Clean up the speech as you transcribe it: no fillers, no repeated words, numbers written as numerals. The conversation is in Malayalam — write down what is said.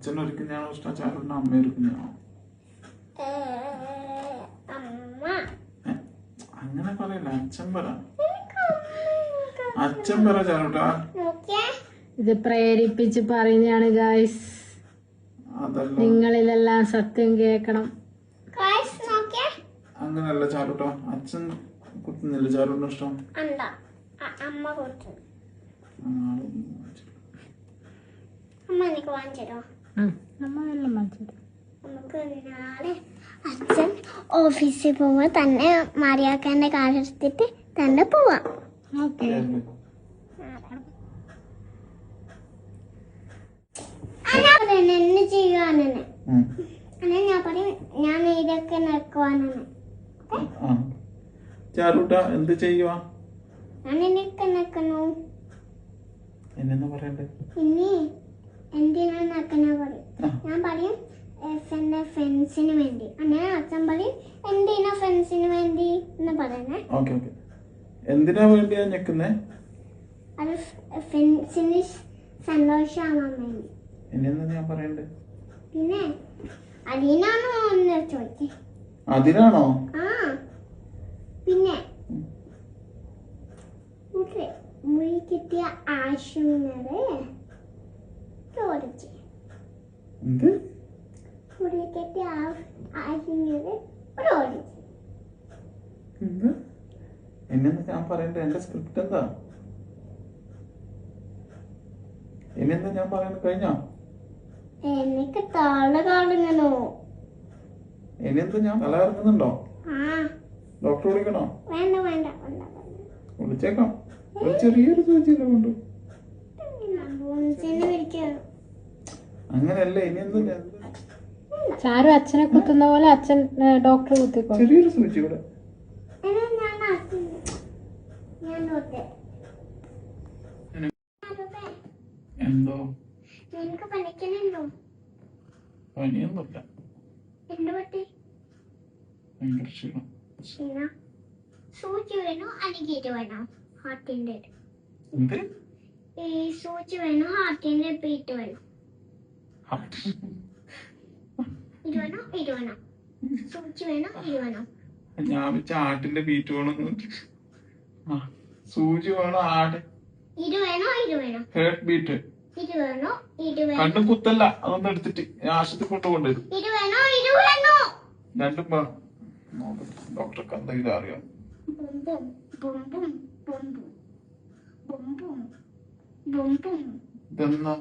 അച്ഛനൊരുക്കുന്നതാണോ ഇഷ്ടം ചാരുവിന് അമ്മ ഒരുക്കുന്നതാണോ? അങ്ങനെ പറയല്ല, അച്ഛൻ പറ. അച്ഛൻ പറ ചാരുട്ടാ. ഇത് പ്രേരിപ്പിച്ച് പറയുന്നതാണ് ഗായ്സ്. നിങ്ങളിതെല്ലാം സത്യം കേക്കണം. അങ്ങനല്ല ചാരുട്ടോ, അച്ഛൻ കുത്തുന്നില്ല ചാരുവിന് ഇഷ്ടം. അച്ഛൻ ഓഫീസിൽ പോകുമ്പോ തന്നെ മറിയാക്കാന്റെ കാലെടുത്തിട്ട് തന്നെ പോവാം. എന്നെ ചെയ്യാനാണ് ഞാൻ പറയും, ഞാൻ ഇതൊക്കെ നിൽക്കുവാനാണ്. ചാരുട്ട എന്ത് ചെയ്യുവാ? ഞാൻ ഇതൊക്കെ നിൽക്കുന്നു. എന്നെന്താ പറയണ്ടേ? ഇനി എന്തിനാ നിൽക്കുന്ന പറയും. ഞാൻ പറയും എന്റെ ഫ്രണ്ട്സിന് വേണ്ടി. അങ്ങനെ അച്ഛൻ പറയും എന്തിനാ ഫ്രണ്ട്സിന് വേണ്ടി എന്ന് പറയുന്നേ. ഓക്കെ ഓക്കെ, എന്തിനാ വേണ്ടിയാ ഞെക്കുന്നേ? അത് ഫ്രണ്ട്സിന് സന്തോഷമാവാൻ വേണ്ടി. എന്നെന്താ ഞാൻ പറയണ്ടേ? പിന്നെ അതിനാണോ എന്ന് ചോദിച്ചേ? അതിനാണോ? ആ പിന്നെ മുറി കിട്ടിയ ആശുപത്രി ചോദിച്ചു. എന്ത് മുറി കിട്ടിയ ആശുപത്രി ചോദിച്ചു. എന്നെന്താ ഞാൻ പറയണ്ടേ? എന്റെ സ്ക്രിപ്റ്റ് എന്താ? എന്നെന്താ ഞാൻ പറയണ്ട? കഴിഞ്ഞോ? എനിക്ക് തല കാണുന്നു. എന്നെന്താ ഞാൻ തല ഇറങ്ങുന്നുണ്ടോ? ഡോക്ടർ വിളിക്കണോ? വേണ്ട വേണ്ട വേണ്ട, വിളിച്ചേക്കാം. ഒരു ചെറിയൊരു സൂചിയില്ല കൊണ്ടു. അങ്ങനെയല്ല, ഇനിയെന്താ ചാരു അച്ഛനെ കുത്തുന്ന പോലെ അച്ഛൻ ഡോക്ടർ കുത്തിക്കോ. ചെറിയൊരു സൂചി ഇവിടെ. എന്തോ നിനക്ക് പനിക്കണുണ്ടോ? പനിയൊന്നുമില്ല. എന്ത് പറ്റി? ഭയങ്കര ക്ഷീണം. ക്ഷീണം? സൂചി വേണോ അല്ലെങ്കിൽ ഇത് വേണോ? ഹാർട്ടിന്റെ എന്ത്? ഈ സൂചി വേണോ ഹാർട്ടിന്റെ ബീറ്റ് വേണോ? ഇത് വേണോ ഇത് വേണോ? സൂചി വേണോ ഇത് വേണോ? ഞാൻ വെച്ച ആട്ടിന്റെ ബീറ്റ് വേണം. സൂചി വേണോ? ആട് ഇത് വേണോ ഇത് വേണോ? Heartbeat. ഇത് വേണോ ഇത് വേണോ? രണ്ടും കുത്തല്ല, അതൊന്നും എടുത്തിട്ട് ഞാൻ ആശുപത്രി കൊണ്ടുപോകേണ്ടത്. ഇത് വേണോ ഇത് വേണോ? രണ്ടും വേണം. ഡോക്ടർക്ക് എന്തെങ്കിലും അറിയാം. ഇതെന്നാ